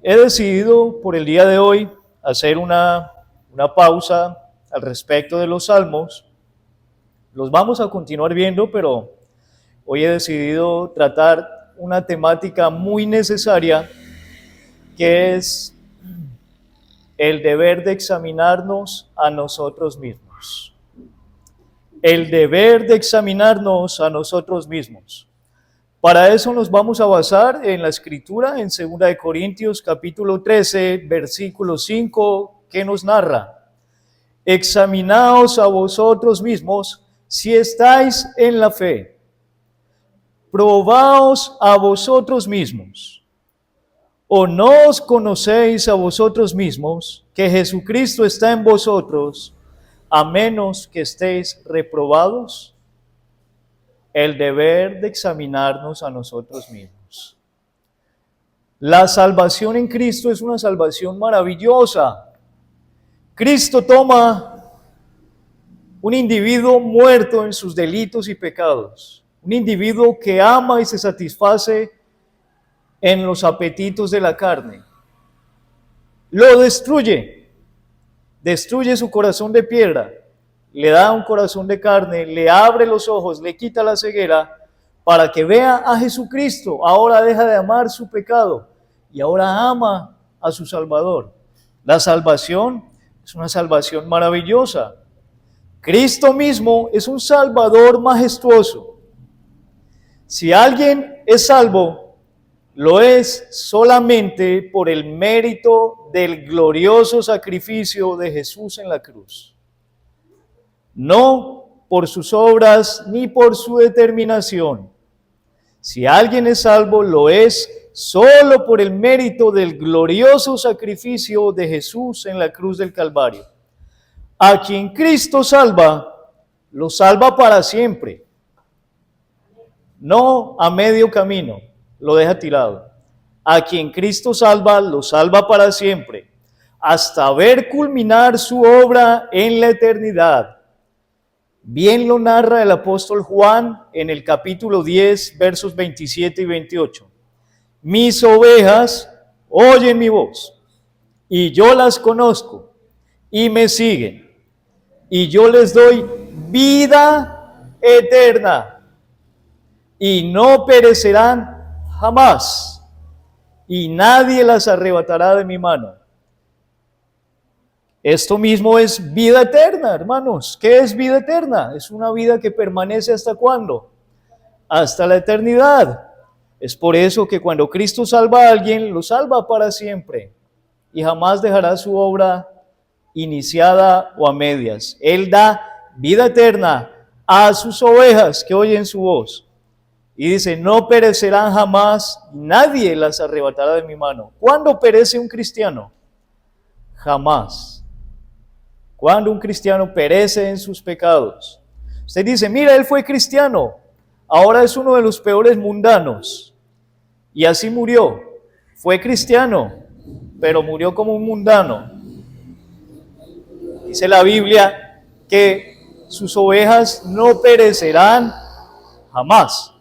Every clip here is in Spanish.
He decidido por el día de hoy hacer una pausa al respecto de los salmos. Los vamos a continuar viendo, pero hoy he decidido tratar una temática muy necesaria, que es el deber de examinarnos a nosotros mismos. El deber de examinarnos a nosotros mismos. Para eso nos vamos a basar en la escritura, en 2 Corintios capítulo 13, versículo 5, que nos narra: examinaos a vosotros mismos si estáis en la fe. Probaos a vosotros mismos. ¿O no os conocéis a vosotros mismos que Jesucristo está en vosotros, a menos que estéis reprobados? El deber de examinarnos a nosotros mismos. La salvación en Cristo es una salvación maravillosa. Cristo toma un individuo muerto en sus delitos y pecados, un individuo que ama y se satisface en los apetitos de la carne. Lo destruye su corazón de piedra, le da un corazón de carne, le abre los ojos, le quita la ceguera para que vea a Jesucristo. Ahora deja de amar su pecado y ahora ama a su Salvador. La salvación es una salvación maravillosa. Cristo mismo es un Salvador majestuoso. Si alguien es salvo, lo es solamente por el mérito del glorioso sacrificio de Jesús en la cruz. No por sus obras ni por su determinación. Si alguien es salvo, lo es solo por el mérito del glorioso sacrificio de Jesús en la cruz del Calvario. A quien Cristo salva, lo salva para siempre. No a medio camino, lo deja tirado. A quien Cristo salva, lo salva para siempre, hasta ver culminar su obra en la eternidad. Bien lo narra el apóstol Juan en el capítulo 10, versos 27 y 28. Mis ovejas oyen mi voz, y yo las conozco, y me siguen, y yo les doy vida eterna, y no perecerán jamás, y nadie las arrebatará de mi mano. Esto mismo es vida eterna, hermanos. ¿Qué es vida eterna? Es una vida que permanece ¿hasta cuándo? Hasta la eternidad. Es por eso que cuando Cristo salva a alguien, lo salva para siempre y jamás dejará su obra iniciada o a medias. Él da vida eterna a sus ovejas que oyen su voz. Y dice, no perecerán jamás, nadie las arrebatará de mi mano. ¿Cuándo perece un cristiano? Jamás. Cuando un cristiano perece en sus pecados. Usted dice, mira, él fue cristiano, ahora es uno de los peores mundanos. Y así murió. Fue cristiano, pero murió como un mundano. Dice la Biblia que sus ovejas no perecerán jamás.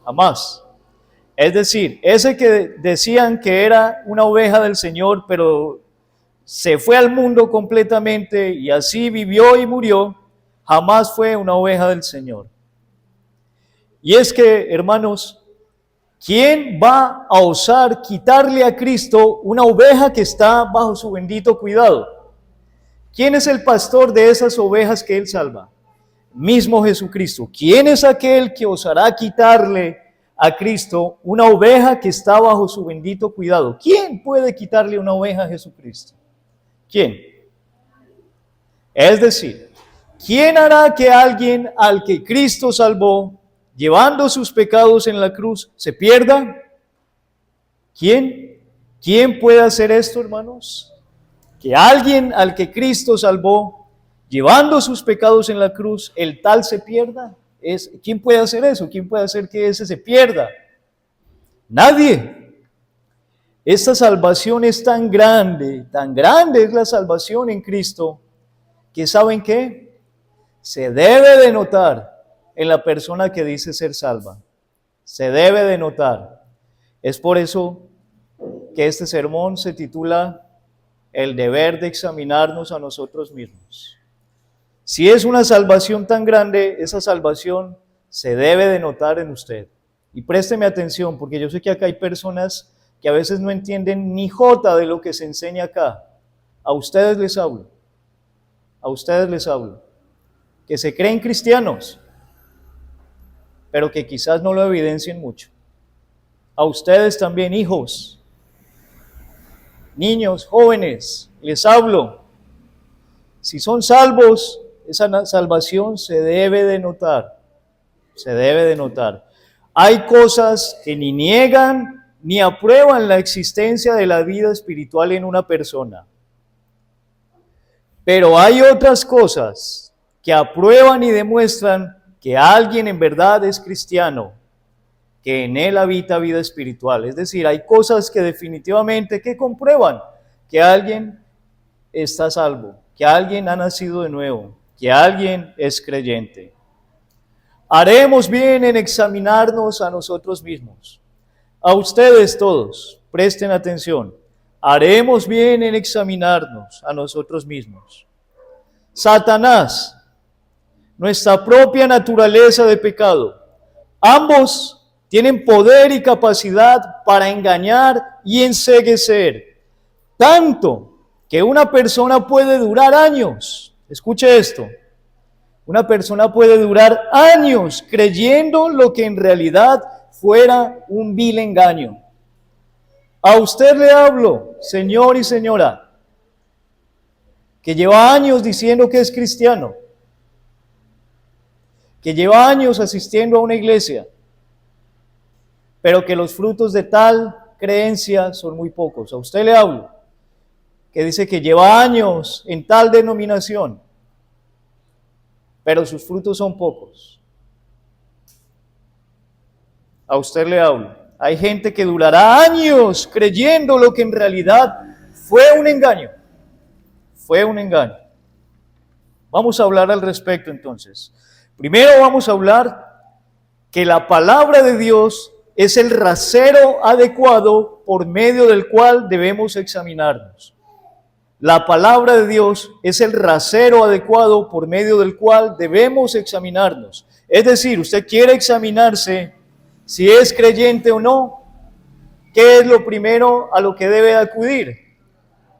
Jamás. Es decir, ese que decían que era una oveja del Señor, pero se fue al mundo completamente y así vivió y murió, jamás fue una oveja del Señor. Y es que, hermanos, ¿quién va a osar quitarle a Cristo una oveja que está bajo su bendito cuidado? ¿Quién es el pastor de esas ovejas que Él salva? Mismo Jesucristo. ¿Quién es aquel que osará quitarle a Cristo una oveja que está bajo su bendito cuidado? ¿Quién puede quitarle una oveja a Jesucristo? ¿Quién? Es decir, ¿quién hará que alguien al que Cristo salvó, llevando sus pecados en la cruz, se pierda? ¿Quién? ¿Quién puede hacer esto, hermanos? Que alguien al que Cristo salvó, llevando sus pecados en la cruz, el tal se pierda. ¿Quién puede hacer eso? ¿Quién puede hacer que ese se pierda? Nadie. Esta salvación es tan grande es la salvación en Cristo, que ¿saben qué? Se debe de notar en la persona que dice ser salva. Se debe de notar. Es por eso que este sermón se titula El deber de examinarnos a nosotros mismos. Si es una salvación tan grande, esa salvación se debe de notar en usted. Y présteme atención, porque yo sé que acá hay personas que a veces no entienden ni jota de lo que se enseña acá. A ustedes les hablo. A ustedes les hablo. Que se creen cristianos, pero que quizás no lo evidencien mucho. A ustedes también, hijos, niños, jóvenes, les hablo. Si son salvos, esa salvación se debe de notar. Se debe de notar. Hay cosas que ni niegan ni aprueban la existencia de la vida espiritual en una persona. Pero hay otras cosas que aprueban y demuestran que alguien en verdad es cristiano, que en él habita vida espiritual. Es decir, hay cosas que definitivamente que comprueban que alguien está salvo, que alguien ha nacido de nuevo, que alguien es creyente. Haremos bien en examinarnos a nosotros mismos. A ustedes todos, presten atención. Haremos bien en examinarnos a nosotros mismos. Satanás, nuestra propia naturaleza de pecado, ambos tienen poder y capacidad para engañar y enceguecer, tanto que una persona puede durar años. Escuche esto. Una persona puede durar años creyendo lo que en realidad fuera un vil engaño. A usted le hablo, señor y señora, que lleva años diciendo que es cristiano, que lleva años asistiendo a una iglesia, pero que los frutos de tal creencia son muy pocos. A usted le hablo, que dice que lleva años en tal denominación, pero sus frutos son pocos. A usted le hablo. Hay gente que durará años creyendo lo que en realidad fue un engaño. Fue un engaño. Vamos a hablar al respecto entonces. Primero vamos a hablar que la palabra de Dios es el rasero adecuado por medio del cual debemos examinarnos. La palabra de Dios es el rasero adecuado por medio del cual debemos examinarnos. Es decir, usted quiere examinarse si es creyente o no. ¿Qué es lo primero a lo que debe acudir?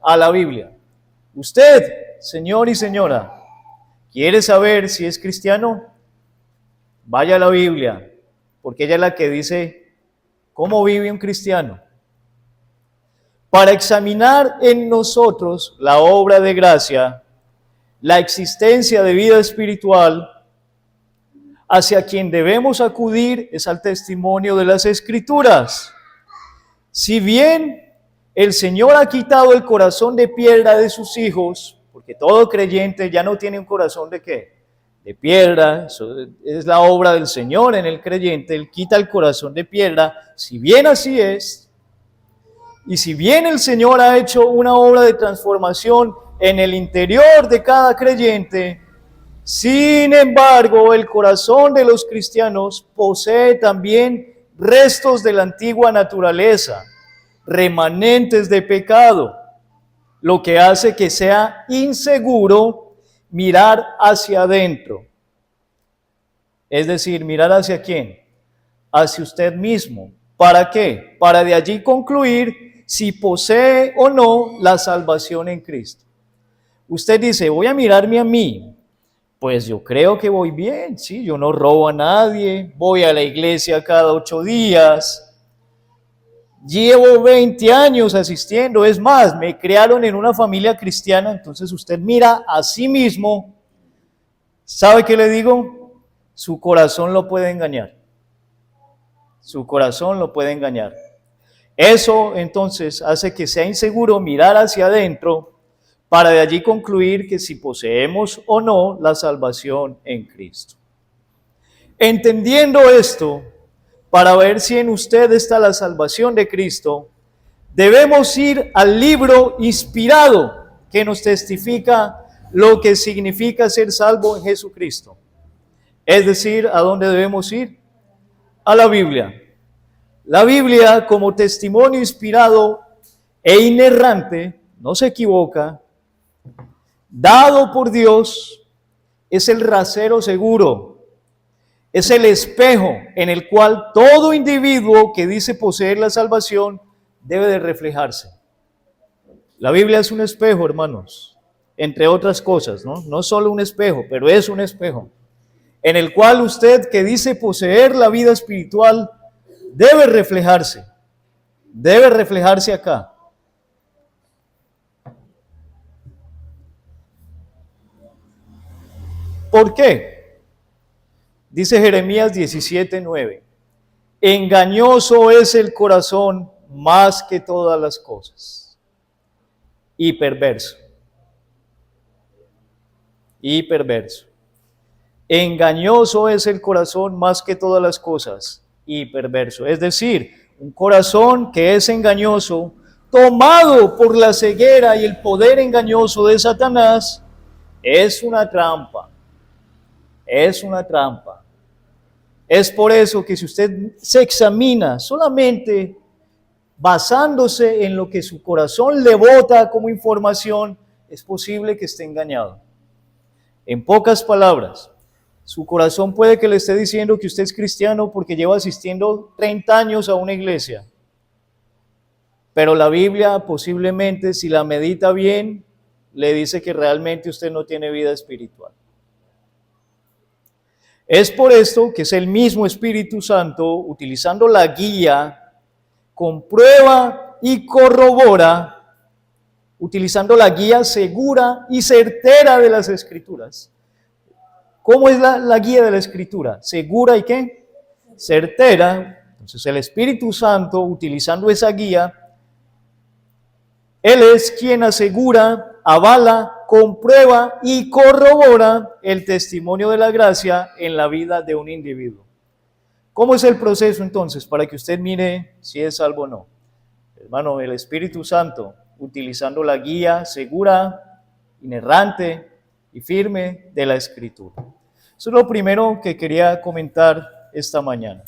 A la Biblia. Usted, señor y señora, ¿quiere saber si es cristiano? Vaya a la Biblia, porque ella es la que dice cómo vive un cristiano. Para examinar en nosotros la obra de gracia, la existencia de vida espiritual, hacia quien debemos acudir es al testimonio de las Escrituras. Si bien el Señor ha quitado el corazón de piedra de sus hijos, porque todo creyente ya no tiene un corazón de ¿qué? De piedra, eso es la obra del Señor en el creyente, Él quita el corazón de piedra, si bien así es, y si bien el Señor ha hecho una obra de transformación en el interior de cada creyente, sin embargo, el corazón de los cristianos posee también restos de la antigua naturaleza, remanentes de pecado, lo que hace que sea inseguro mirar hacia adentro. Es decir, mirar hacia quién, hacia usted mismo. ¿Para qué? Para de allí concluir si posee o no la salvación en Cristo. Usted dice, voy a mirarme a mí. Pues yo creo que voy bien, sí, yo no robo a nadie, voy a la iglesia cada 8 días, llevo 20 años asistiendo, es más, me criaron en una familia cristiana, entonces usted mira a sí mismo, ¿sabe qué le digo? Su corazón lo puede engañar, su corazón lo puede engañar. Eso entonces hace que sea inseguro mirar hacia adentro, para de allí concluir que si poseemos o no la salvación en Cristo. Entendiendo esto, para ver si en usted está la salvación de Cristo, debemos ir al libro inspirado que nos testifica lo que significa ser salvo en Jesucristo. Es decir, ¿a dónde debemos ir? A la Biblia. La Biblia, como testimonio inspirado e inerrante, no se equivoca, dado por Dios, es el rasero seguro, es el espejo en el cual todo individuo que dice poseer la salvación debe de reflejarse. La Biblia es un espejo, hermanos, entre otras cosas, ¿no? No solo un espejo, pero es un espejo, en el cual usted que dice poseer la vida espiritual debe reflejarse acá. ¿Por qué? Dice Jeremías 17:9, engañoso es el corazón más que todas las cosas, y perverso. Engañoso es el corazón más que todas las cosas, y perverso. Es decir, un corazón que es engañoso, tomado por la ceguera y el poder engañoso de Satanás, es una trampa. Es una trampa. Es por eso que si usted se examina solamente basándose en lo que su corazón le bota como información, es posible que esté engañado. En pocas palabras, su corazón puede que le esté diciendo que usted es cristiano porque lleva asistiendo 30 años a una iglesia. Pero la Biblia posiblemente, si la medita bien, le dice que realmente usted no tiene vida espiritual. Es por esto que es el mismo Espíritu Santo, utilizando la guía, comprueba y corrobora, utilizando la guía segura y certera de las Escrituras. ¿Cómo es la guía de la Escritura? ¿Segura y qué? Certera. Entonces el Espíritu Santo, utilizando esa guía, Él es quien asegura, avala, comprueba y corrobora el testimonio de la gracia en la vida de un individuo. ¿Cómo es el proceso entonces para que usted mire si es salvo o no? Hermano, el Espíritu Santo, utilizando la guía segura, inerrante y firme de la Escritura. Eso es lo primero que quería comentar esta mañana.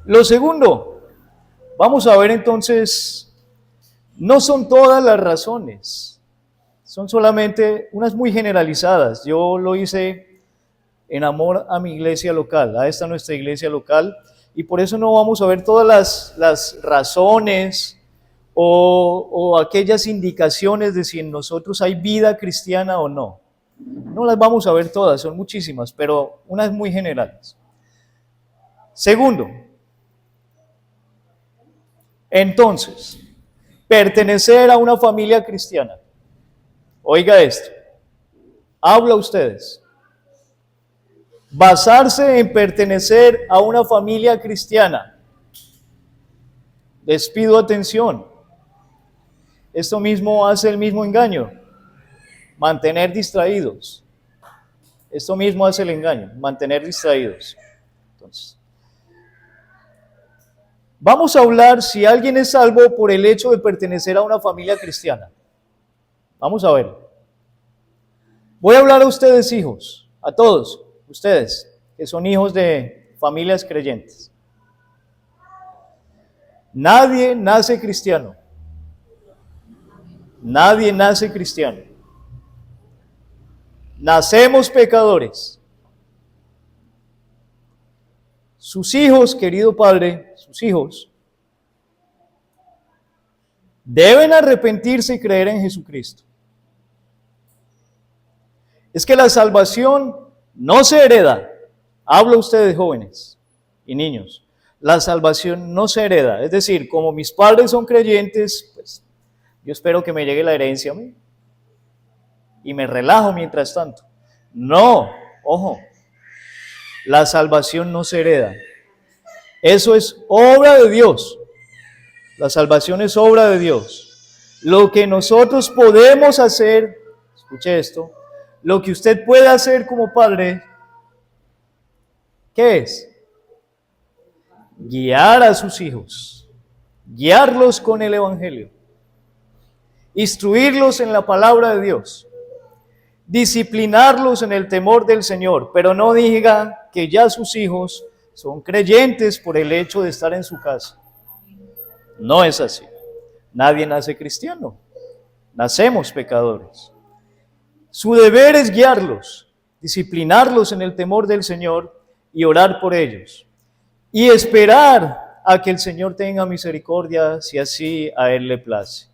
Lo segundo, vamos a ver entonces, no son todas las razones, son solamente unas muy generalizadas. Yo lo hice en amor a mi iglesia local, a esta nuestra iglesia local, y por eso no vamos a ver todas las razones o aquellas indicaciones de si en nosotros hay vida cristiana o no. No las vamos a ver todas, son muchísimas, pero unas muy generales. Segundo, entonces, pertenecer a una familia cristiana. Oiga esto, habla ustedes. Basarse en pertenecer a una familia cristiana. Les pido atención. Esto mismo hace el mismo engaño. Mantener distraídos. Esto mismo hace el engaño, mantener distraídos. Entonces, vamos a hablar si alguien es salvo por el hecho de pertenecer a una familia cristiana. Vamos a ver. Voy a hablar a ustedes, hijos, a todos ustedes que son hijos de familias creyentes. Nadie nace cristiano. Nadie nace cristiano. Nacemos pecadores. Sus hijos, querido Padre, sus hijos, deben arrepentirse y creer en Jesucristo. Es que la salvación no se hereda. Habla ustedes, jóvenes y niños. La salvación no se hereda. Es decir, como mis padres son creyentes, pues yo espero que me llegue la herencia a mí. Y me relajo mientras tanto. No, ojo, la salvación no se hereda. Eso es obra de Dios. La salvación es obra de Dios. Lo que nosotros podemos hacer, escuche esto, lo que usted puede hacer como padre, ¿qué es? Guiar a sus hijos, guiarlos con el Evangelio, instruirlos en la palabra de Dios, disciplinarlos en el temor del Señor, pero no diga que ya sus hijos son creyentes por el hecho de estar en su casa. No es así. Nadie nace cristiano, nacemos pecadores. Su deber es guiarlos, disciplinarlos en el temor del Señor y orar por ellos. Y esperar a que el Señor tenga misericordia si así a Él le place.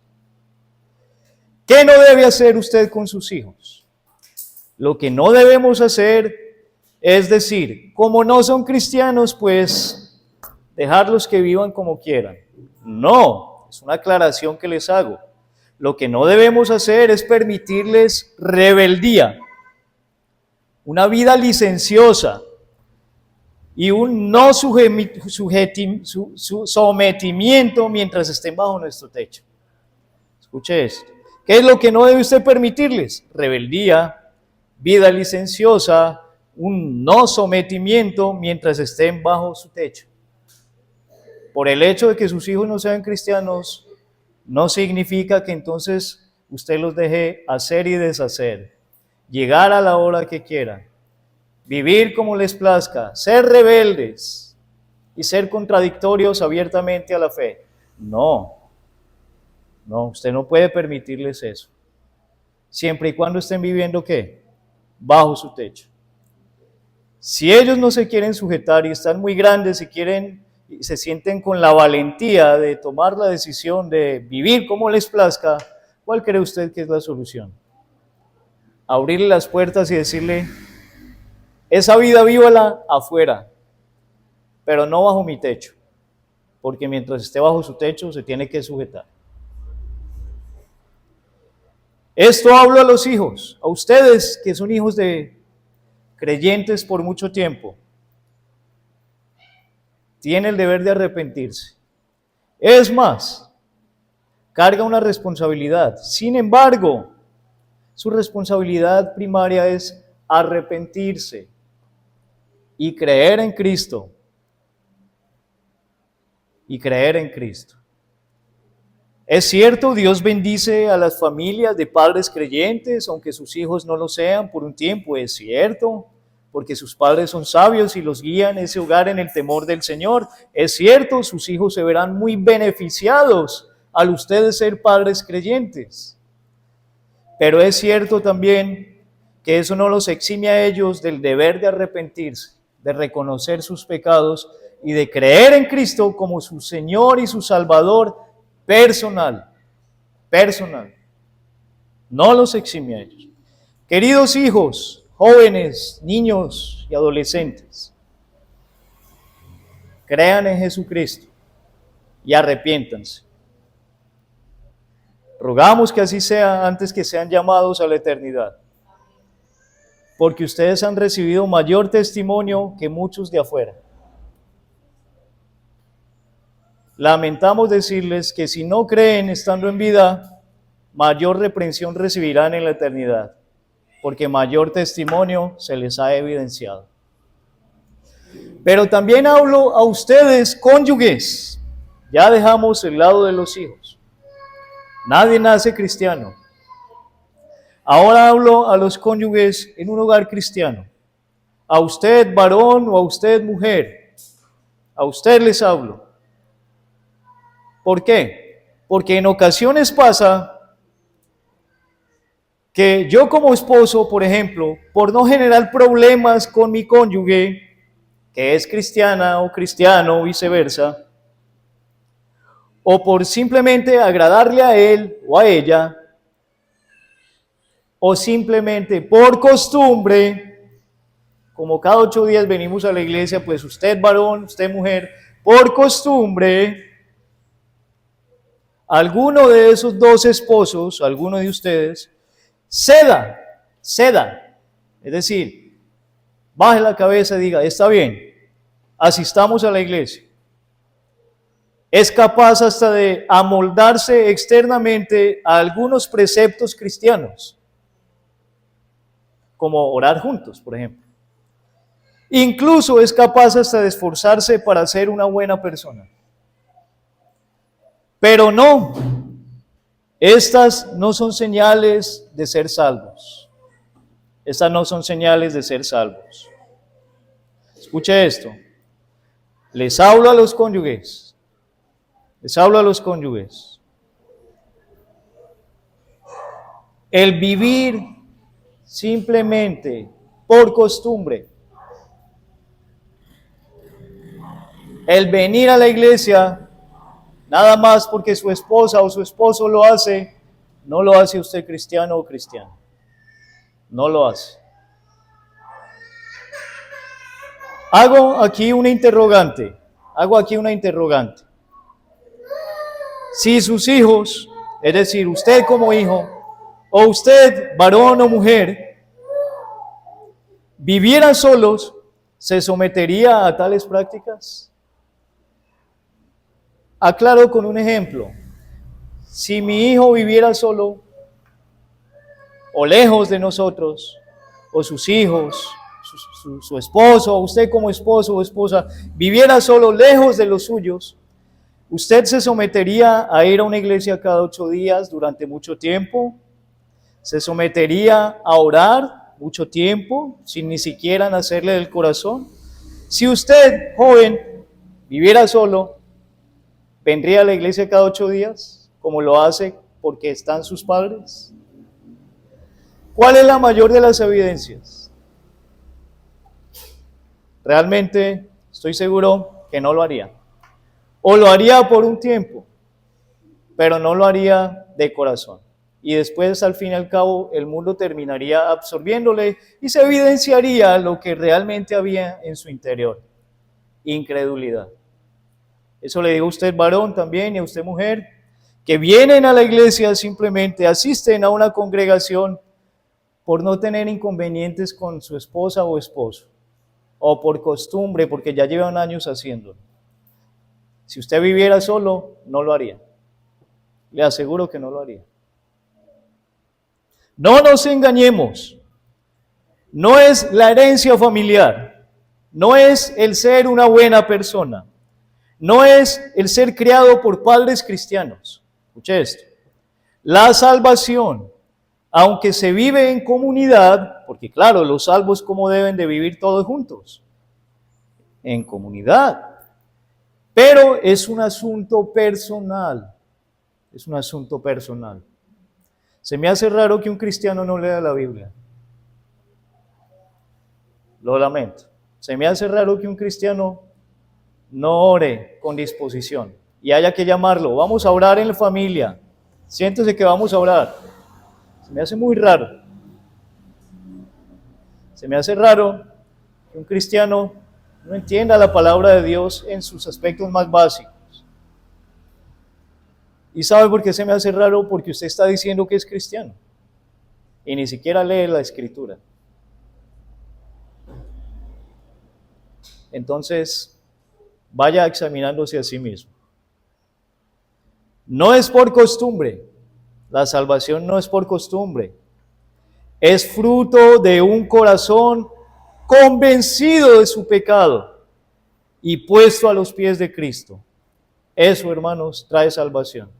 ¿Qué no debe hacer usted con sus hijos? Lo que no debemos hacer es decir, como no son cristianos, pues dejarlos que vivan como quieran. No, es una aclaración que les hago. Lo que no debemos hacer es permitirles rebeldía, una vida licenciosa y un no sometimiento mientras estén bajo nuestro techo. Escuche esto. ¿Qué es lo que no debe usted permitirles? Rebeldía, vida licenciosa, un no sometimiento mientras estén bajo su techo. Por el hecho de que sus hijos no sean cristianos, no significa que entonces usted los deje hacer y deshacer, llegar a la hora que quieran, vivir como les plazca, ser rebeldes y ser contradictorios abiertamente a la fe. No, usted no puede permitirles eso. Siempre y cuando estén viviendo, ¿qué? Bajo su techo. Si ellos no se quieren sujetar y están muy grandes y se sienten con la valentía de tomar la decisión de vivir como les plazca, ¿cuál cree usted que es la solución? Abrirle las puertas y decirle, esa vida vívala afuera, pero no bajo mi techo, porque mientras esté bajo su techo se tiene que sujetar. Esto hablo a los hijos, a ustedes que son hijos de creyentes por mucho tiempo. Tiene el deber de arrepentirse. Es más, carga una responsabilidad. Sin embargo, su responsabilidad primaria es arrepentirse y creer en Cristo. Y creer en Cristo. Es cierto, Dios bendice a las familias de padres creyentes, aunque sus hijos no lo sean por un tiempo, es cierto, porque sus padres son sabios y los guían ese hogar en el temor del Señor. Es cierto, sus hijos se verán muy beneficiados al ustedes ser padres creyentes. Pero es cierto también que eso no los exime a ellos del deber de arrepentirse, de reconocer sus pecados y de creer en Cristo como su Señor y su Salvador personal. No los exime a ellos. Queridos hijos, jóvenes, niños y adolescentes, crean en Jesucristo y arrepiéntanse. Rogamos que así sea antes que sean llamados a la eternidad, porque ustedes han recibido mayor testimonio que muchos de afuera. Lamentamos decirles que si no creen estando en vida, mayor reprensión recibirán en la eternidad, porque mayor testimonio se les ha evidenciado. Pero también hablo a ustedes, cónyuges. Ya dejamos el lado de los hijos. Nadie nace cristiano. Ahora hablo a los cónyuges en un hogar cristiano. A usted, varón, o a usted, mujer. A usted les hablo. ¿Por qué? Porque en ocasiones pasa que yo como esposo, por ejemplo, por no generar problemas con mi cónyuge, que es cristiana o cristiano o viceversa, o por simplemente agradarle a él o a ella, o simplemente por costumbre, como cada 8 días venimos a la iglesia, pues usted varón, usted mujer, por costumbre, alguno de esos dos esposos, alguno de ustedes, ceda, es decir, baje la cabeza y diga, está bien, asistamos a la iglesia. Es capaz hasta de amoldarse externamente a algunos preceptos cristianos, como orar juntos, por ejemplo. Incluso es capaz hasta de esforzarse para ser una buena persona. Pero no, estas no son señales de ser salvos. Estas no son señales de ser salvos. Escuche esto. Les hablo a los cónyuges. Les hablo a los cónyuges. El vivir simplemente por costumbre, el venir a la iglesia nada más porque su esposa o su esposo lo hace, no lo hace usted cristiano o cristiana. No lo hace. Hago aquí una interrogante. Si sus hijos, es decir, usted como hijo, o usted, varón o mujer, vivieran solos, ¿se sometería a tales prácticas? Aclaro con un ejemplo. Si mi hijo viviera solo, o lejos de nosotros, o sus hijos, su esposo, o usted como esposo o esposa, viviera solo lejos de los suyos, ¿usted se sometería a ir a una iglesia cada 8 días durante mucho tiempo? ¿Se sometería a orar mucho tiempo sin ni siquiera nacerle del corazón? Si usted, joven, viviera solo, ¿vendría a la iglesia cada 8 días como lo hace porque están sus padres? ¿Cuál es la mayor de las evidencias? Realmente estoy seguro que no lo haría. O lo haría por un tiempo, pero no lo haría de corazón. Y después, al fin y al cabo, el mundo terminaría absorbiéndole y se evidenciaría lo que realmente había en su interior: incredulidad. Eso le digo a usted, varón, también, y a usted, mujer, que vienen a la iglesia, simplemente asisten a una congregación por no tener inconvenientes con su esposa o esposo, o por costumbre, porque ya llevan años haciéndolo. Si usted viviera solo, no lo haría. Le aseguro que no lo haría. No nos engañemos. No es la herencia familiar. No es el ser una buena persona. No es el ser criado por padres cristianos. Escuche esto. La salvación, aunque se vive en comunidad, porque claro, los salvos, ¿cómo deben de vivir todos juntos? En comunidad. Pero es un asunto personal. Es un asunto personal. Se me hace raro que un cristiano no lea la Biblia. Lo lamento. Se me hace raro que un cristiano no ore con disposición y haya que llamarlo. Vamos a orar en la familia. Siéntese que vamos a orar. Se me hace muy raro. Se me hace raro que un cristiano no entienda la palabra de Dios en sus aspectos más básicos. ¿Y sabe por qué se me hace raro? Porque usted está diciendo que es cristiano y ni siquiera lee la Escritura. Entonces, vaya examinándose a sí mismo. No es por costumbre. La salvación no es por costumbre. Es fruto de un corazón convencido de su pecado y puesto a los pies de Cristo. Eso, hermanos, trae salvación.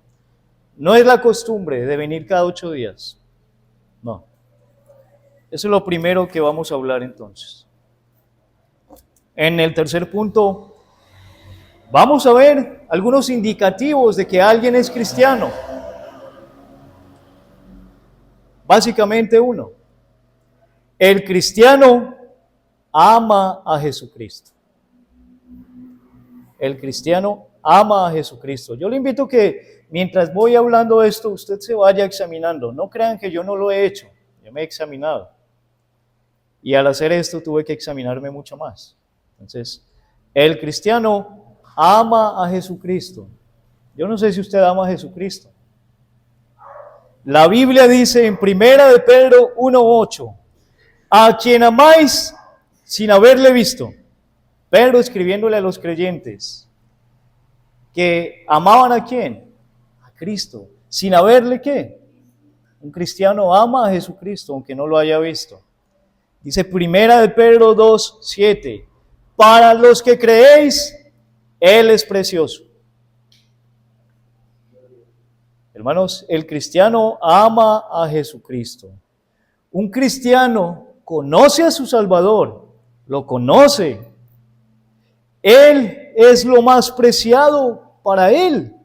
No es la costumbre de venir cada 8 días. No. Eso es lo primero que vamos a hablar entonces. En el tercer punto, vamos a ver algunos indicativos de que alguien es cristiano. Básicamente uno, el cristiano ama a Jesucristo. El cristiano ama a Jesucristo. Yo le invito que mientras voy hablando esto, usted se vaya examinando. No crean que yo no lo he hecho, yo me he examinado. Y al hacer esto tuve que examinarme mucho más. Entonces, el cristiano ama a Jesucristo. Yo no sé si usted ama a Jesucristo. La Biblia dice en 1 de Pedro 1:8, a quien amáis sin haberle visto. Pedro escribiéndole a los creyentes que amaban ¿a quién? A Cristo. Sin haberle ¿qué? Un cristiano ama a Jesucristo aunque no lo haya visto. Dice 1 de Pedro 2:7, para los que creéis, Él es precioso. Hermanos, el cristiano ama a Jesucristo. Un cristiano conoce a su Salvador, lo conoce. Él es lo más preciado para él.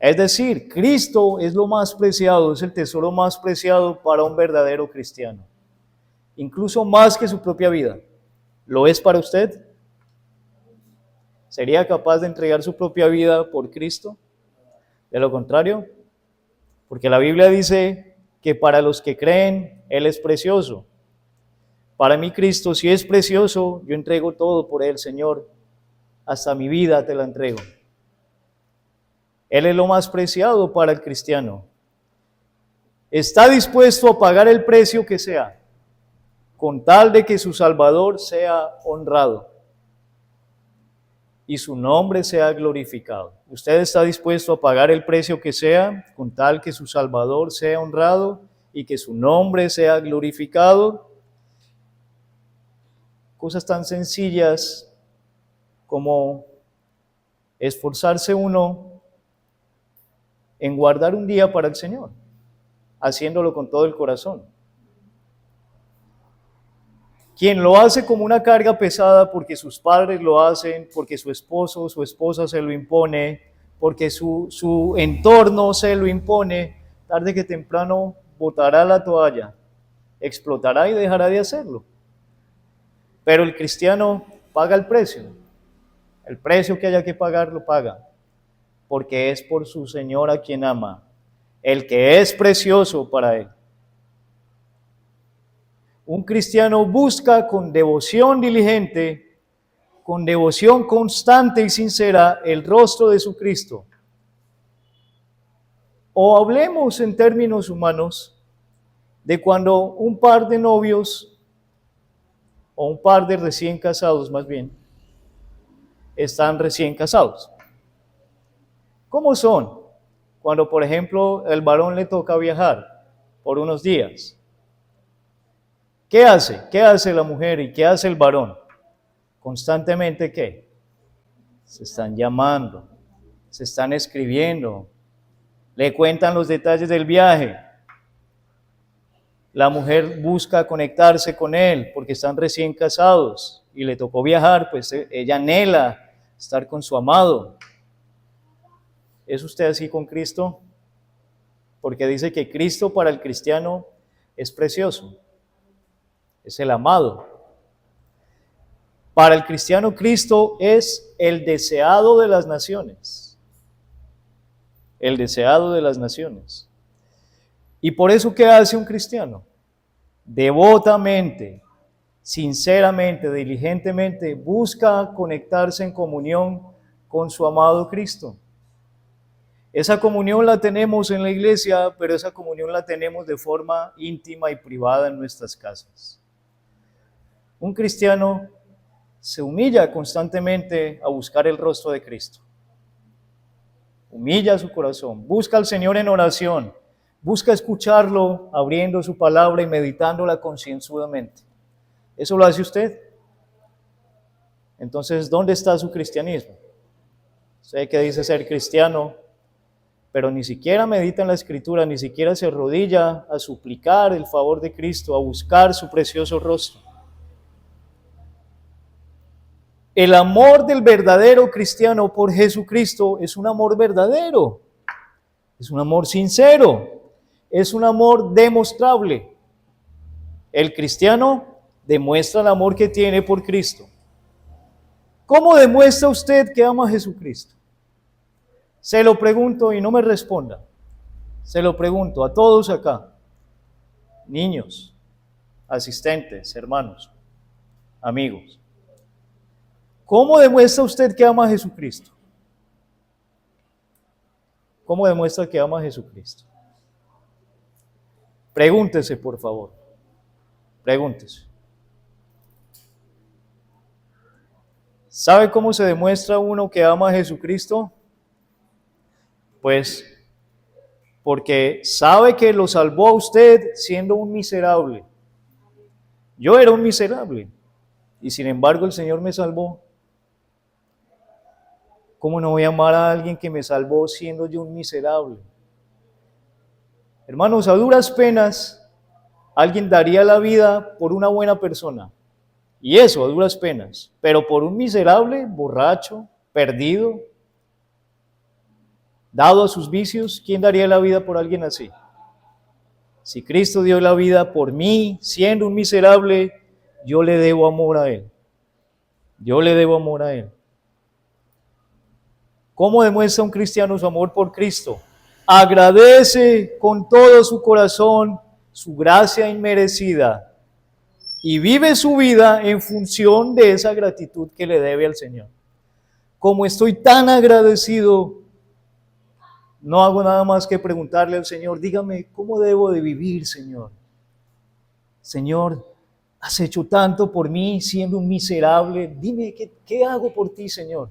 Es decir, Cristo es lo más preciado, es el tesoro más preciado para un verdadero cristiano. Incluso más que su propia vida. ¿Lo es para usted? ¿Sería capaz de entregar su propia vida por Cristo? De lo contrario, porque la Biblia dice que para los que creen, Él es precioso. Para mí Cristo, si es precioso, yo entrego todo por Él, Señor. Hasta mi vida te la entrego. Él es lo más preciado para el cristiano. Está dispuesto a pagar el precio que sea, con tal de que su Salvador sea honrado y su nombre sea glorificado. ¿Usted está dispuesto a pagar el precio que sea, con tal que su Salvador sea honrado y que su nombre sea glorificado? Cosas tan sencillas como esforzarse uno en guardar un día para el Señor, haciéndolo con todo el corazón. Quien lo hace como una carga pesada porque sus padres lo hacen, porque su esposo o su esposa se lo impone, porque su entorno se lo impone, tarde que temprano botará la toalla, explotará y dejará de hacerlo. Pero el cristiano paga el precio que haya que pagar lo paga, porque es por su Señor a quien ama, el que es precioso para él. Un cristiano busca con devoción diligente, con devoción constante y sincera el rostro de su Cristo. O hablemos en términos humanos de cuando un par de novios, o un par de recién casados más bien, están recién casados. ¿Cómo son? Cuando, por ejemplo, el varón le toca viajar por unos días. ¿Qué hace? ¿Qué hace la mujer y qué hace el varón? Constantemente, ¿qué? Se están llamando, se están escribiendo, le cuentan los detalles del viaje. La mujer busca conectarse con él porque están recién casados y le tocó viajar, pues ella anhela estar con su amado. ¿Es usted así con Cristo? Porque dice que Cristo para el cristiano es precioso, es el amado. Para el cristiano Cristo es el deseado de las naciones. El deseado de las naciones. ¿Y por eso qué hace un cristiano? Devotamente, sinceramente, diligentemente, busca conectarse en comunión con su amado Cristo. Esa comunión la tenemos en la iglesia, pero esa comunión la tenemos de forma íntima y privada en nuestras casas. Un cristiano se humilla constantemente a buscar el rostro de Cristo. Humilla su corazón, busca al Señor en oración, busca escucharlo abriendo su palabra y meditándola concienzudamente. ¿Eso lo hace usted? Entonces, ¿dónde está su cristianismo? Usted que dice ser cristiano, pero ni siquiera medita en la Escritura, ni siquiera se arrodilla a suplicar el favor de Cristo, a buscar su precioso rostro. El amor del verdadero cristiano por Jesucristo es un amor verdadero, es un amor sincero, es un amor demostrable. El cristiano demuestra el amor que tiene por Cristo. ¿Cómo demuestra usted que ama a Jesucristo? Se lo pregunto y no me responda. Se lo pregunto a todos acá, niños, asistentes, hermanos, amigos. ¿Cómo demuestra usted que ama a Jesucristo? ¿Cómo demuestra que ama a Jesucristo? Pregúntese, por favor. Pregúntese. ¿Sabe cómo se demuestra uno que ama a Jesucristo? Pues porque sabe que lo salvó a usted siendo un miserable. Yo era un miserable y sin embargo el Señor me salvó. ¿Cómo no voy a amar a alguien que me salvó siendo yo un miserable? Hermanos, a duras penas alguien daría la vida por una buena persona. Y eso, a duras penas. Pero por un miserable, borracho, perdido, dado a sus vicios, ¿quién daría la vida por alguien así? Si Cristo dio la vida por mí, siendo un miserable, yo le debo amor a Él. Yo le debo amor a Él. ¿Cómo demuestra un cristiano su amor por Cristo? Agradece con todo su corazón su gracia inmerecida y vive su vida en función de esa gratitud que le debe al Señor. Como estoy tan agradecido, no hago nada más que preguntarle al Señor, dígame, ¿cómo debo de vivir, Señor? Señor, has hecho tanto por mí siendo un miserable, dime, ¿qué hago por ti, Señor?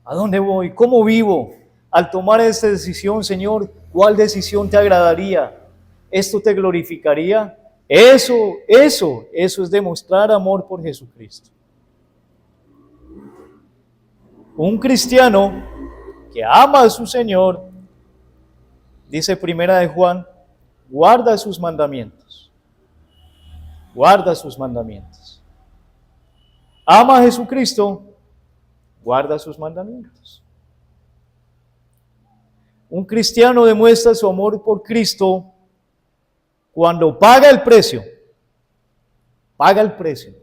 ¿A dónde voy? ¿Cómo vivo? Al tomar esta decisión, Señor, ¿cuál decisión te agradaría? ¿Esto te glorificaría? Eso es demostrar amor por Jesucristo. Un cristiano que ama a su Señor, dice Primera de Juan, guarda sus mandamientos. Guarda sus mandamientos. Ama a Jesucristo, guarda sus mandamientos. Un cristiano demuestra su amor por Cristo cuando paga el precio. Paga el precio.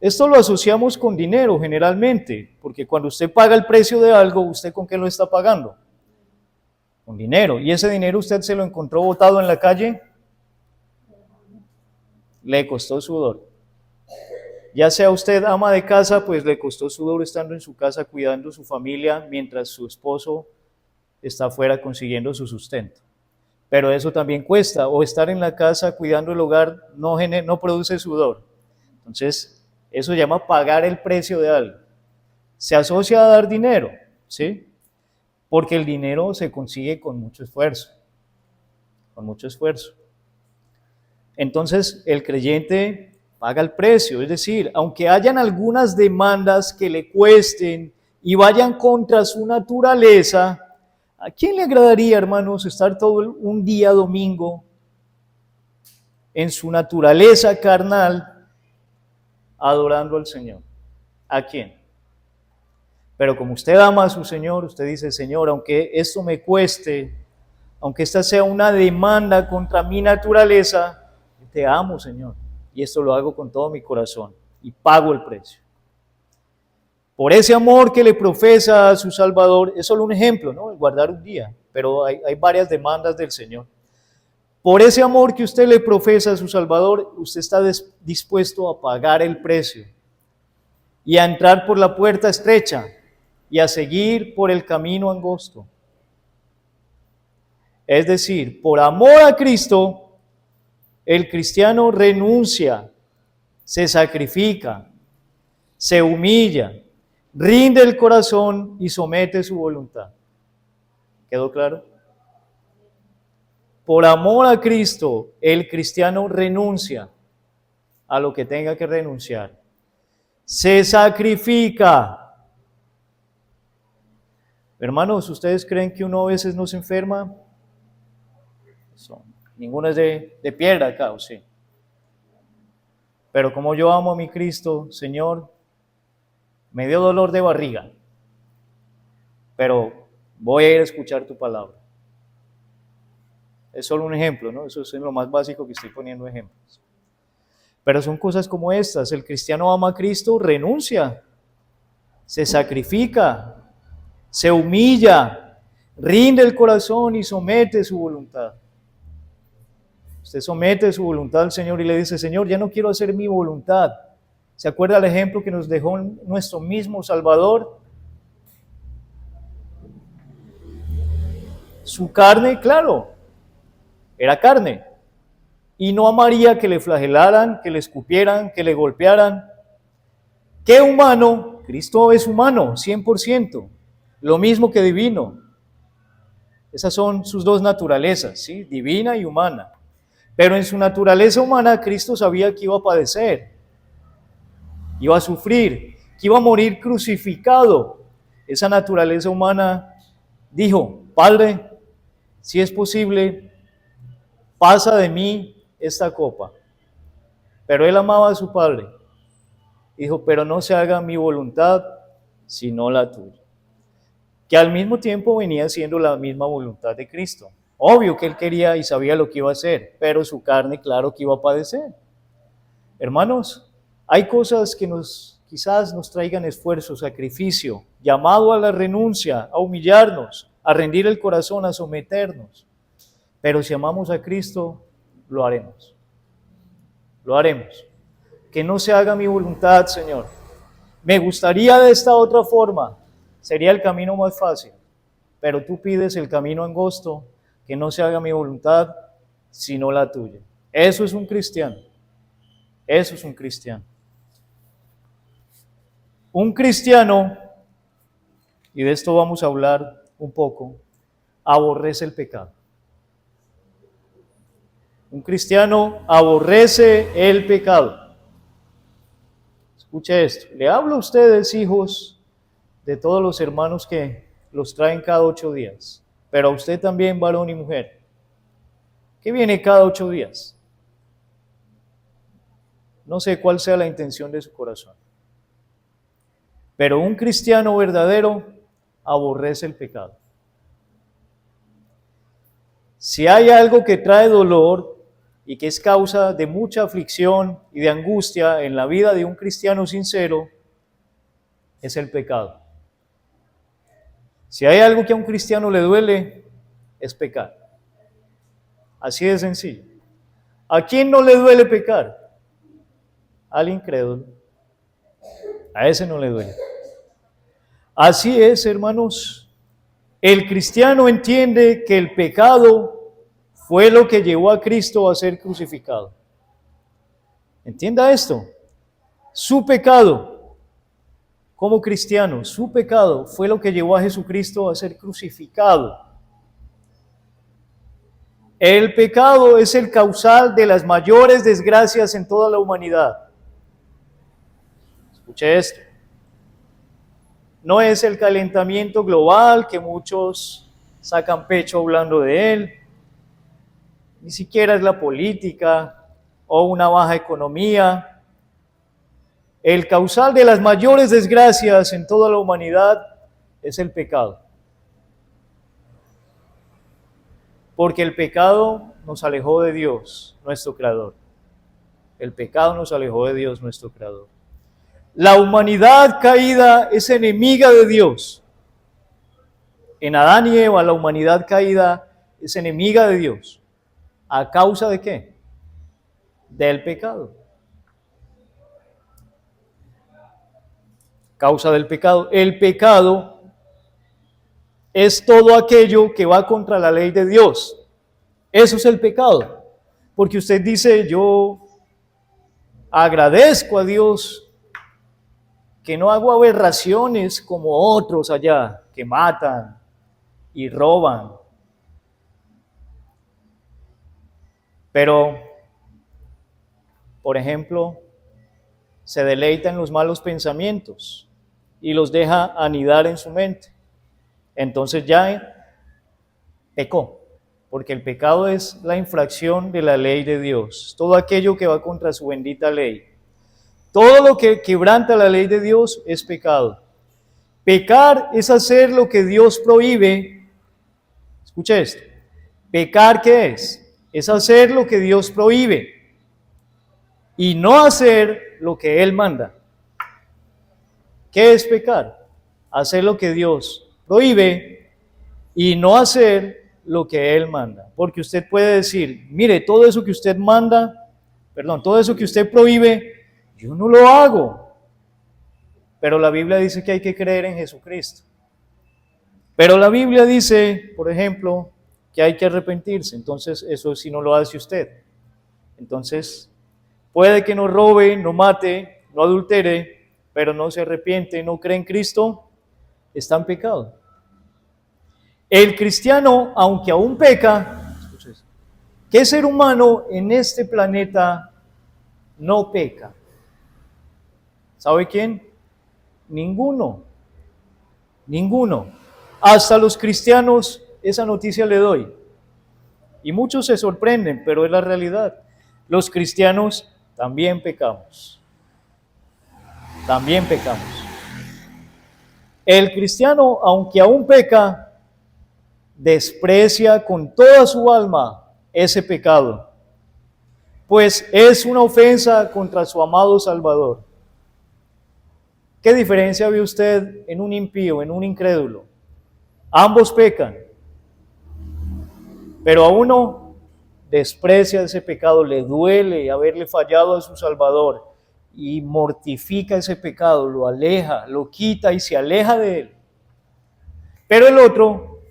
Esto lo asociamos con dinero generalmente, porque cuando usted paga el precio de algo, ¿usted con qué lo está pagando? Con dinero. ¿Y ese dinero usted se lo encontró botado en la calle? Le costó sudor. Ya sea usted ama de casa, pues le costó sudor estando en su casa cuidando a su familia mientras su esposo está afuera consiguiendo su sustento. Pero eso también cuesta, o estar en la casa cuidando el hogar no produce sudor. Entonces, eso se llama pagar el precio de algo. Se asocia a dar dinero, ¿sí? Porque el dinero se consigue con mucho esfuerzo, con mucho esfuerzo. Entonces, el creyente paga el precio, es decir, aunque hayan algunas demandas que le cuesten y vayan contra su naturaleza, ¿a quién le agradaría, hermanos, estar todo un día domingo en su naturaleza carnal adorando al Señor? ¿A quién? Pero como usted ama a su Señor, usted dice, Señor, aunque esto me cueste, aunque esta sea una demanda contra mi naturaleza, te amo, Señor, y esto lo hago con todo mi corazón y pago el precio. Por ese amor que le profesa a su Salvador, es solo un ejemplo, ¿no? El guardar un día, pero hay varias demandas del Señor. Por ese amor que usted le profesa a su Salvador, usted está dispuesto a pagar el precio y a entrar por la puerta estrecha y a seguir por el camino angosto. Es decir, por amor a Cristo, el cristiano renuncia, se sacrifica, se humilla, rinde el corazón y somete su voluntad. ¿Quedó claro? Por amor a Cristo, el cristiano renuncia a lo que tenga que renunciar. Se sacrifica. Hermanos, ¿ustedes creen que uno a veces no se enferma? Ninguno es de piedra acá, ¿o sí? Pero como yo amo a mi Cristo, Señor, me dio dolor de barriga, pero voy a ir a escuchar tu palabra. Es solo un ejemplo, ¿no? Eso es lo más básico que estoy poniendo ejemplos. Pero son cosas como estas. El cristiano ama a Cristo, renuncia, se sacrifica, se humilla, rinde el corazón y somete su voluntad. Usted somete su voluntad al Señor y le dice, Señor, ya no quiero hacer mi voluntad. ¿Se acuerda el ejemplo que nos dejó nuestro mismo Salvador? Su carne, claro, era carne. Y no amaría que le flagelaran, que le escupieran, que le golpearan. ¿Qué humano? Cristo es humano, 100%. Lo mismo que divino. Esas son sus dos naturalezas, ¿sí? Divina y humana. Pero en su naturaleza humana, Cristo sabía que iba a padecer, iba a sufrir, que iba a morir crucificado. Esa naturaleza humana dijo, Padre, si es posible, pasa de mí esta copa. Pero él amaba a su Padre. Dijo, pero no se haga mi voluntad, sino la tuya. que al mismo tiempo venía siendo la misma voluntad de Cristo. Obvio que él quería y sabía lo que iba a hacer, pero su carne, claro que iba a padecer. Hermanos, hay cosas que quizás nos traigan esfuerzo, sacrificio, llamado a la renuncia, a humillarnos, a rendir el corazón, a someternos. Pero si amamos a Cristo, lo haremos. Lo haremos. Que no se haga mi voluntad, Señor. Me gustaría de esta otra forma. Sería el camino más fácil. Pero tú pides el camino angosto, que no se haga mi voluntad, sino la tuya. Eso es un cristiano. Eso es un cristiano. Un cristiano, y de esto vamos a hablar un poco, aborrece el pecado. Un cristiano aborrece el pecado. Escuche esto. Le hablo a ustedes, hijos, de todos los hermanos que los traen cada 8 días, pero a usted también, varón y mujer. ¿Qué viene cada 8 días? No sé cuál sea la intención de su corazón. Pero un cristiano verdadero aborrece el pecado. Si hay algo que trae dolor y que es causa de mucha aflicción y de angustia en la vida de un cristiano sincero, es el pecado. Si hay algo que a un cristiano le duele, es pecar. Así de sencillo. ¿A quién no le duele pecar? Al incrédulo. A ese no le duele. Así es, hermanos. El cristiano entiende que el pecado fue lo que llevó a Cristo a ser crucificado. Entienda esto. Su pecado, como cristiano, su pecado fue lo que llevó a Jesucristo a ser crucificado. El pecado es el causal de las mayores desgracias en toda la humanidad. Escuche esto. No es el calentamiento global que muchos sacan pecho hablando de él, ni siquiera es la política o una baja economía. El causal de las mayores desgracias en toda la humanidad es el pecado. Porque el pecado nos alejó de Dios, nuestro Creador. El pecado nos alejó de Dios, nuestro Creador. La humanidad caída es enemiga de Dios. En Adán y Eva, la humanidad caída es enemiga de Dios. ¿A causa de qué? Del pecado. Causa del pecado. El pecado es todo aquello que va contra la ley de Dios. Eso es el pecado. Porque usted dice, yo agradezco a Dios que no hago aberraciones como otros allá, que matan y roban. Pero, por ejemplo, se deleita en los malos pensamientos y los deja anidar en su mente. Entonces ya pecó, porque el pecado es la infracción de la ley de Dios, todo aquello que va contra su bendita ley. Todo lo que quebranta la ley de Dios es pecado. Pecar es hacer lo que Dios prohíbe. Escucha esto. Pecar, ¿qué es? Es hacer lo que Dios prohíbe y no hacer lo que Él manda. ¿Qué es pecar? Hacer lo que Dios prohíbe y no hacer lo que Él manda. Porque usted puede decir, mire, todo eso que usted todo eso que usted prohíbe, yo no lo hago. Pero la Biblia dice que hay que creer en Jesucristo. Pero la Biblia dice, por ejemplo, que hay que arrepentirse. Entonces, eso sí no lo hace usted. Entonces, puede que no robe, no mate, no adultere, pero no se arrepiente, no cree en Cristo, está en pecado. El cristiano, aunque aún peca, ¿qué ser humano en este planeta no peca? ¿Sabe quién? Ninguno. Ninguno. Hasta los cristianos esa noticia le doy. Y muchos se sorprenden, pero es la realidad. Los cristianos también pecamos. También pecamos. El cristiano, aunque aún peca, desprecia con toda su alma ese pecado, pues es una ofensa contra su amado Salvador. ¿Qué diferencia ve usted en un impío, en un incrédulo? Ambos pecan, pero a uno desprecia ese pecado, le duele haberle fallado a su Salvador y mortifica ese pecado, lo aleja, lo quita y se aleja de él. Pero el otro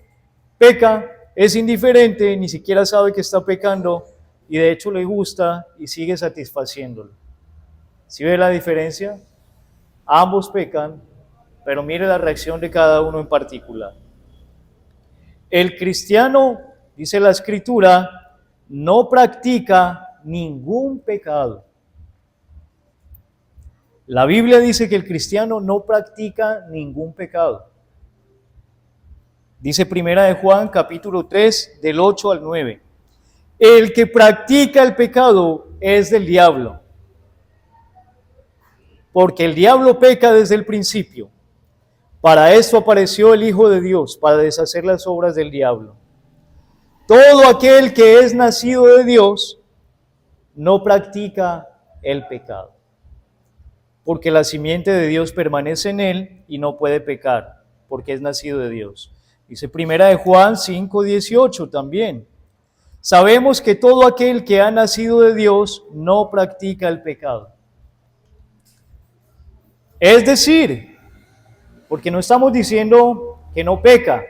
peca, es indiferente, ni siquiera sabe que está pecando y de hecho le gusta y sigue satisfaciéndolo. ¿Sí ve la diferencia? Ambos pecan, pero mire la reacción de cada uno en particular. El cristiano, dice la Escritura, no practica ningún pecado. La Biblia dice que el cristiano no practica ningún pecado. Dice Primera de Juan, capítulo 3, del 8 al 9. El que practica el pecado es del diablo, porque el diablo peca desde el principio. Para esto apareció el Hijo de Dios, para deshacer las obras del diablo. Todo aquel que es nacido de Dios no practica el pecado, porque la simiente de Dios permanece en él y no puede pecar, porque es nacido de Dios. Dice Primera de Juan 5:18 también. Sabemos que todo aquel que ha nacido de Dios no practica el pecado. Es decir, porque no estamos diciendo que no peca.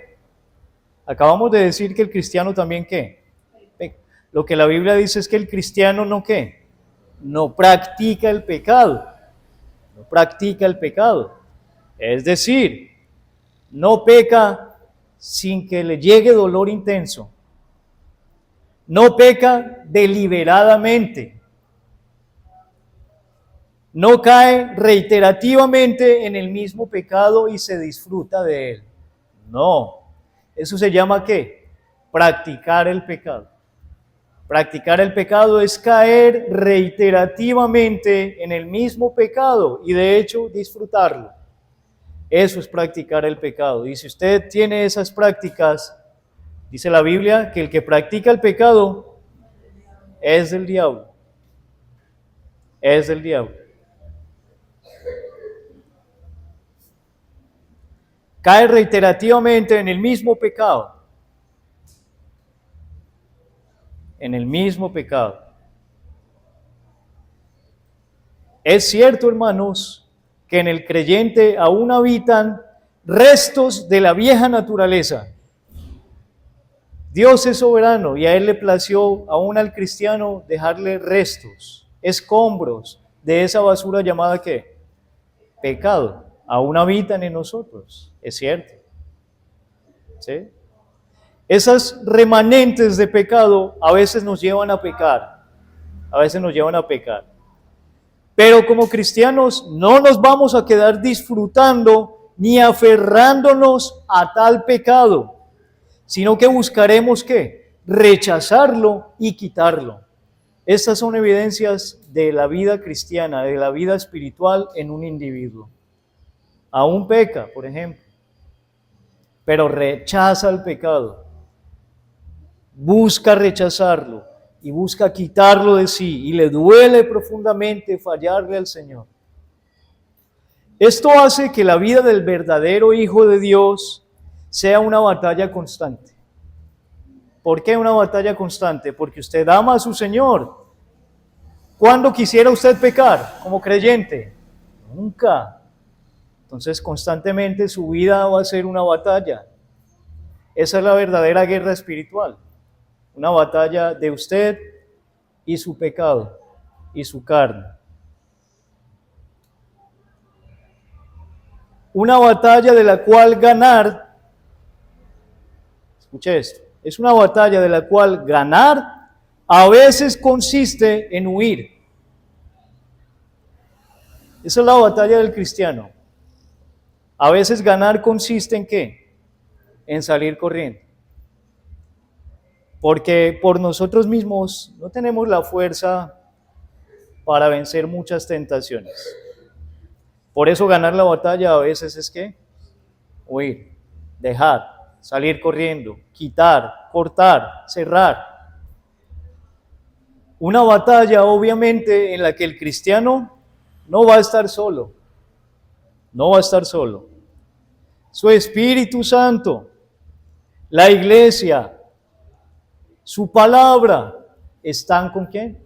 Acabamos de decir que el cristiano también ¿qué? Peca. Lo que la Biblia dice es que el cristiano no ¿qué? No practica el pecado. No practica el pecado. Es decir, no peca sin que le llegue dolor intenso. No peca deliberadamente. No cae reiterativamente en el mismo pecado y se disfruta de él. No. Eso se llama ¿qué? Practicar el pecado. Practicar el pecado es caer reiterativamente en el mismo pecado y de hecho disfrutarlo. Eso es practicar el pecado. Y si usted tiene esas prácticas, dice la Biblia que el que practica el pecado es del diablo. Es del diablo. Cae reiterativamente en el mismo pecado. En el mismo pecado. Es cierto, hermanos, que en el creyente aún habitan restos de la vieja naturaleza. Dios es soberano y a Él le plació aún al cristiano dejarle restos, escombros de esa basura llamada ¿qué? Pecado. Aún habitan en nosotros, es cierto. ¿Sí? Esas remanentes de pecado a veces nos llevan a pecar, a veces nos llevan a pecar. Pero como cristianos no nos vamos a quedar disfrutando ni aferrándonos a tal pecado, sino que buscaremos ¿qué? Rechazarlo y quitarlo. Estas son evidencias de la vida cristiana, de la vida espiritual en un individuo. Aún peca, por ejemplo, pero rechaza el pecado. Busca rechazarlo y busca quitarlo de sí y le duele profundamente fallarle al Señor. Esto hace que la vida del verdadero Hijo de Dios sea una batalla constante. ¿Por qué una batalla constante? Porque usted ama a su Señor. ¿Cuándo quisiera usted pecar como creyente? Nunca. Entonces constantemente su vida va a ser una batalla. Esa es la verdadera guerra espiritual. Una batalla de usted y su pecado y su carne. Una batalla de la cual ganar, escuche esto, es una batalla de la cual ganar a veces consiste en huir. Esa es la batalla del cristiano. A veces ganar consiste en ¿qué? En salir corriendo. Porque por nosotros mismos no tenemos la fuerza para vencer muchas tentaciones. Por eso ganar la batalla a veces es ¿qué? huir, dejar, salir corriendo, quitar, cortar, cerrar. Una batalla, obviamente, en la que el cristiano no va a estar solo, no va a estar solo. Su Espíritu Santo, la iglesia, su palabra, ¿están con quién?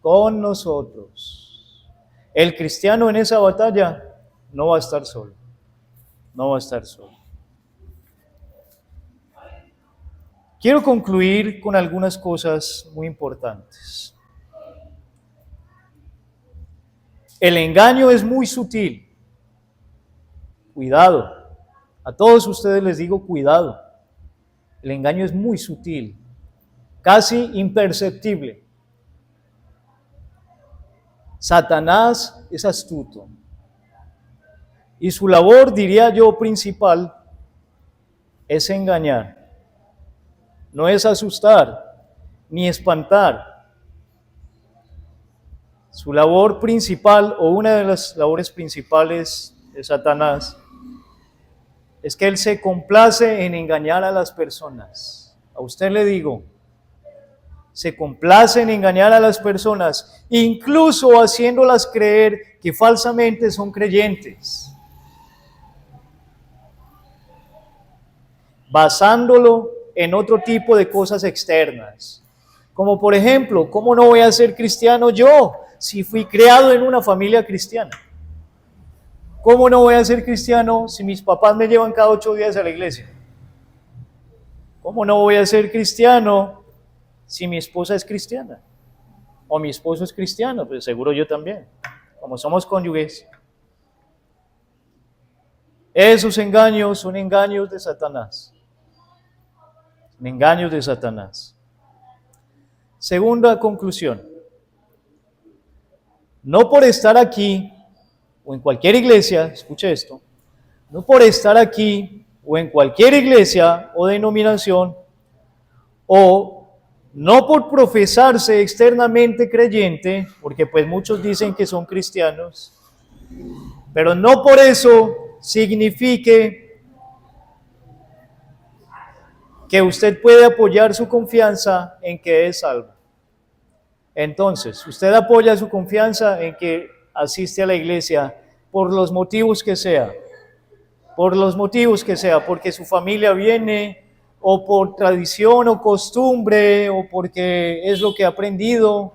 Con nosotros. El cristiano en esa batalla no va a estar solo, no va a estar solo. Quiero concluir con algunas cosas muy importantes. El engaño es muy sutil. Cuidado. A todos ustedes les digo cuidado. El engaño es muy sutil, casi imperceptible. Satanás es astuto. Y su labor, diría yo, principal es engañar. No es asustar ni espantar. Su labor principal, o una de las labores principales de Satanás, es que él se complace en engañar a las personas. A usted le digo, se complace en engañar a las personas, incluso haciéndolas creer que falsamente son creyentes, basándolo en otro tipo de cosas externas. Como por ejemplo, ¿cómo no voy a ser cristiano yo si fui criado en una familia cristiana? ¿Cómo no voy a ser cristiano si mis papás me llevan cada 8 días a la iglesia? ¿Cómo no voy a ser cristiano si mi esposa es cristiana? O mi esposo es cristiano, pues seguro yo también, como somos cónyuges. Esos engaños son engaños de Satanás. Son engaños de Satanás. Segunda conclusión. No por estar aquí o en cualquier iglesia, escuche esto, no por estar aquí o en cualquier iglesia o denominación, o no por profesarse externamente creyente, porque pues muchos dicen que son cristianos, pero no por eso signifique que usted puede apoyar su confianza en que es salvo. Entonces, usted apoya su confianza en que asiste a la iglesia por los motivos que sea, porque su familia viene, o por tradición o costumbre, o porque es lo que ha aprendido,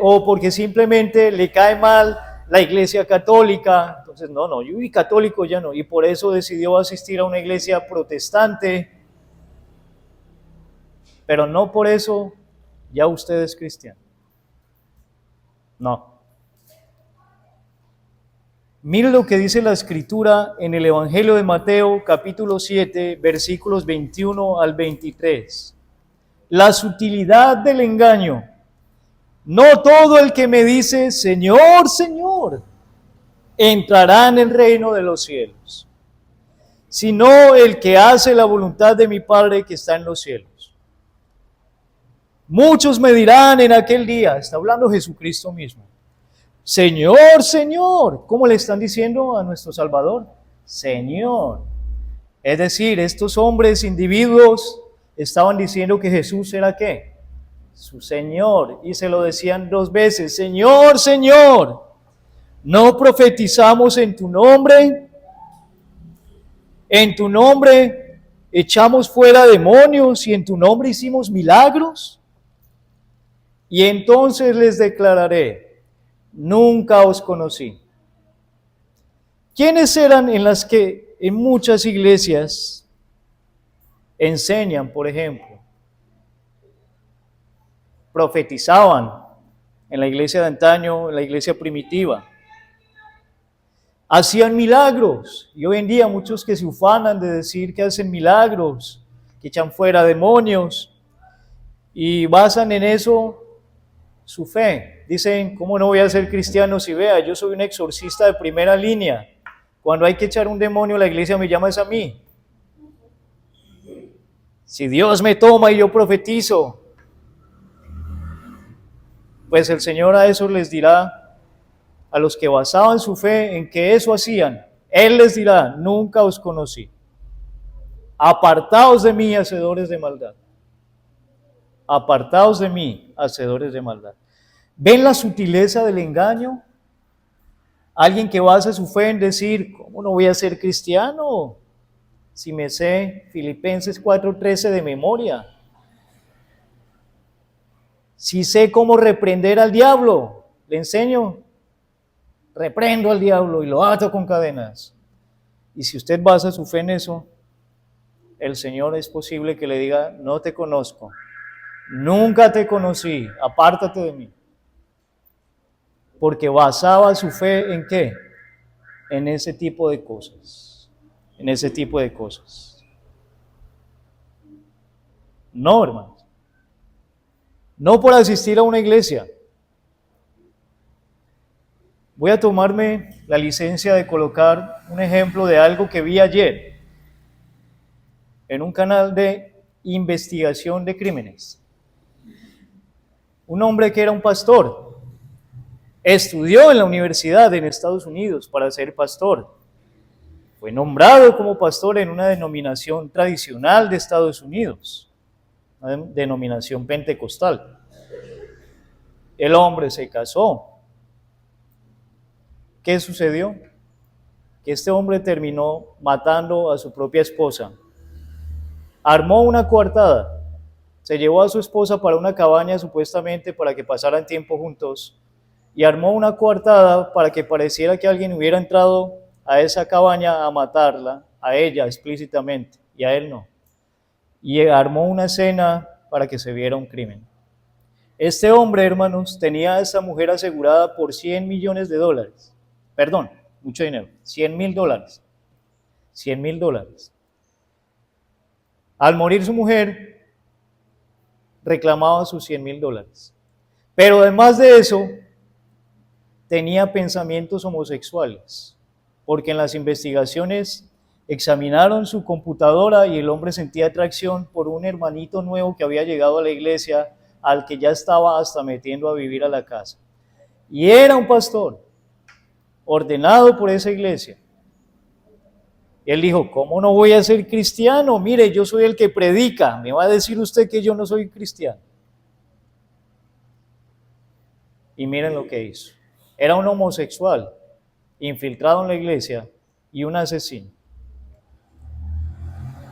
o porque simplemente le cae mal la iglesia católica. Entonces, no, yo y católico ya no, y por eso decidió asistir a una iglesia protestante, pero no por eso ya usted es cristiano. No. Mire lo que dice la Escritura en el Evangelio de Mateo, capítulo 7, versículos 21 al 23. La sutilidad del engaño. No todo el que me dice, Señor, Señor, entrará en el reino de los cielos, sino el que hace la voluntad de mi Padre que está en los cielos. Muchos me dirán en aquel día, está hablando Jesucristo mismo, Señor, Señor. ¿Cómo le están diciendo a nuestro Salvador? Señor. Es decir, estos hombres, individuos, estaban diciendo que Jesús era ¿qué? Su Señor. Y se lo decían 2 veces, Señor, Señor, ¿no profetizamos en tu nombre? En tu nombre echamos fuera demonios y en tu nombre hicimos milagros. Y entonces les declararé, nunca os conocí. ¿Quiénes eran en las que en muchas iglesias enseñan, por ejemplo, profetizaban en la iglesia de antaño, en la iglesia primitiva? Hacían milagros, y hoy en día muchos que se ufanan de decir que hacen milagros, que echan fuera demonios, y basan en eso su fe. Dicen, ¿cómo no voy a ser cristiano si vea, yo soy un exorcista de primera línea? Cuando hay que echar un demonio, la iglesia me llama es a mí. Si Dios me toma y yo profetizo, pues el Señor a eso les dirá, a los que basaban su fe en que eso hacían, Él les dirá, nunca os conocí. Apartaos de mí, hacedores de maldad. Apartaos de mí, hacedores de maldad. ¿Ven la sutileza del engaño? Alguien que basa su fe en decir, ¿cómo no voy a ser cristiano si me sé Filipenses 4:13 de memoria? Si sé cómo reprender al diablo, le enseño, reprendo al diablo y lo ato con cadenas. Y si usted basa su fe en eso, el Señor es posible que le diga, no te conozco, nunca te conocí, apártate de mí. Porque basaba su fe ¿en qué? En ese tipo de cosas. En ese tipo de cosas. No, hermanos. No por asistir a una iglesia. Voy a tomarme la licencia de colocar un ejemplo de algo que vi ayer en un canal de investigación de crímenes. Un hombre que era un pastor, estudió en la universidad en Estados Unidos para ser pastor. Fue nombrado como pastor en una denominación tradicional de Estados Unidos, una denominación pentecostal. El hombre se casó. ¿Qué sucedió? Que este hombre terminó matando a su propia esposa. Armó una coartada. Se llevó a su esposa para una cabaña supuestamente para que pasaran tiempo juntos y armó una coartada para que pareciera que alguien hubiera entrado a esa cabaña a matarla, a ella explícitamente y a él no. Y armó una escena para que se viera un crimen. Este hombre, hermanos, tenía a esa mujer asegurada por $100 millones. Perdón, mucho dinero, $100,000. $100,000. Al morir su mujer, reclamaba sus $100,000. Pero además de eso, tenía pensamientos homosexuales, porque en las investigaciones examinaron su computadora y el hombre sentía atracción por un hermanito nuevo que había llegado a la iglesia, al que ya estaba hasta metiendo a vivir a la casa. Y era un pastor, ordenado por esa iglesia. Él dijo, ¿cómo no voy a ser cristiano? Mire, yo soy el que predica, ¿me va a decir usted que yo no soy cristiano? Y miren lo que hizo. Era un homosexual, infiltrado en la iglesia y un asesino.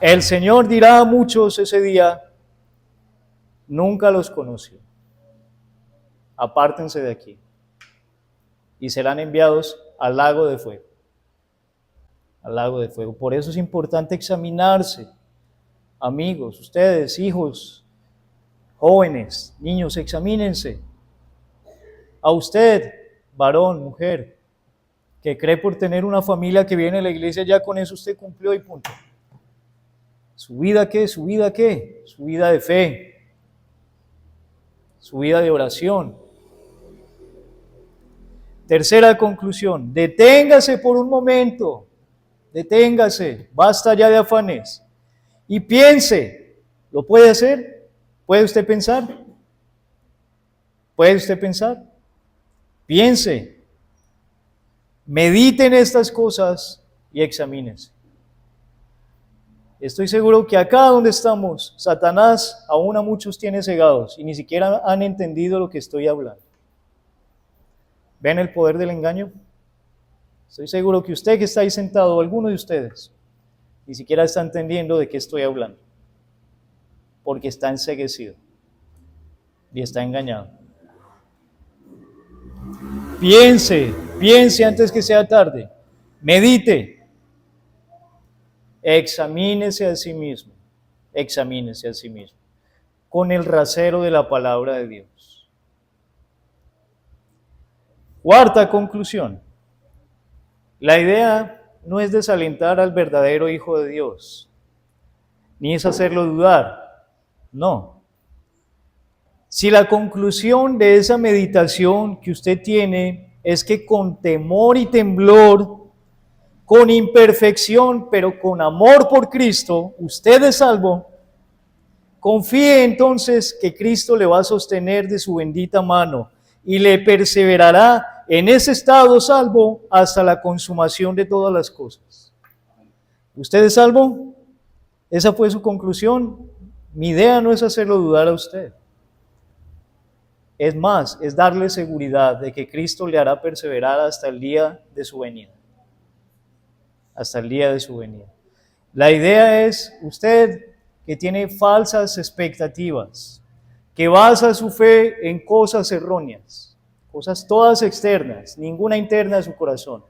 El Señor dirá a muchos ese día, nunca los conoció. Apártense de aquí. Y serán enviados al lago de fuego. Al lago de fuego. Por eso es importante examinarse. Amigos, ustedes, hijos, jóvenes, niños, examínense. A usted, varón, mujer, que cree por tener una familia que viene a la iglesia, ya con eso usted cumplió y punto. ¿Su vida qué? ¿Su vida qué? Su vida de fe, su vida de oración. Tercera conclusión, deténgase por un momento, deténgase, basta ya de afanes y piense, ¿lo puede hacer? ¿Puede usted pensar? ¿Puede usted pensar? Piense, medite en estas cosas y examínense. Estoy seguro que acá donde estamos, Satanás aún a muchos tiene cegados y ni siquiera han entendido lo que estoy hablando. ¿Ven el poder del engaño? Estoy seguro que usted que está ahí sentado, o alguno de ustedes, ni siquiera está entendiendo de qué estoy hablando, porque está enceguecido y está engañado. Piense antes que sea tarde, medite, examínese a sí mismo, con el rasero de la palabra de Dios. Cuarta conclusión, la idea no es desalentar al verdadero Hijo de Dios, ni es hacerlo dudar, no. Si la conclusión de esa meditación que usted tiene es que con temor y temblor, con imperfección, pero con amor por Cristo, usted es salvo, confíe entonces que Cristo le va a sostener de su bendita mano y le perseverará en ese estado salvo hasta la consumación de todas las cosas. ¿Usted es salvo? ¿Esa fue su conclusión? Mi idea no es hacerlo dudar a usted. Es más, es darle seguridad de que Cristo le hará perseverar hasta el día de su venida. Hasta el día de su venida. La idea es, usted que tiene falsas expectativas, que basa su fe en cosas erróneas, cosas todas externas, ninguna interna de su corazón,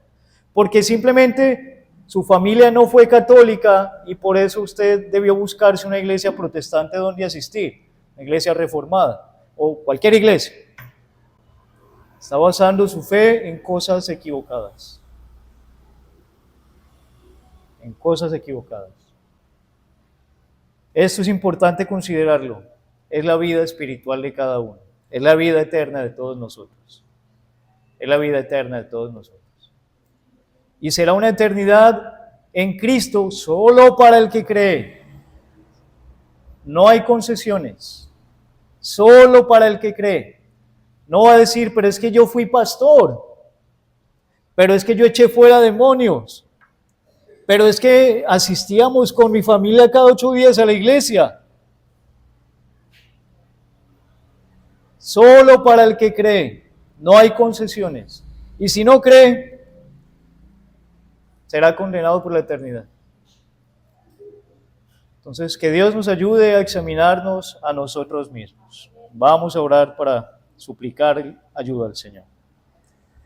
porque simplemente su familia no fue católica y por eso usted debió buscarse una iglesia protestante donde asistir, una iglesia reformada o cualquier iglesia. Está basando su fe en cosas equivocadas. En cosas equivocadas. Esto es importante considerarlo. Es la vida espiritual de cada uno. Es la vida eterna de todos nosotros. Es la vida eterna de todos nosotros. Y será una eternidad en Cristo solo para el que cree. No hay concesiones. Solo para el que cree. No va a decir, pero es que yo fui pastor. Pero es que yo eché fuera demonios. Pero es que asistíamos con mi familia cada 8 días a la iglesia. Solo para el que cree, no hay concesiones. Y si no cree, será condenado por la eternidad. Entonces, que Dios nos ayude a examinarnos a nosotros mismos. Vamos a orar para suplicar ayuda al Señor.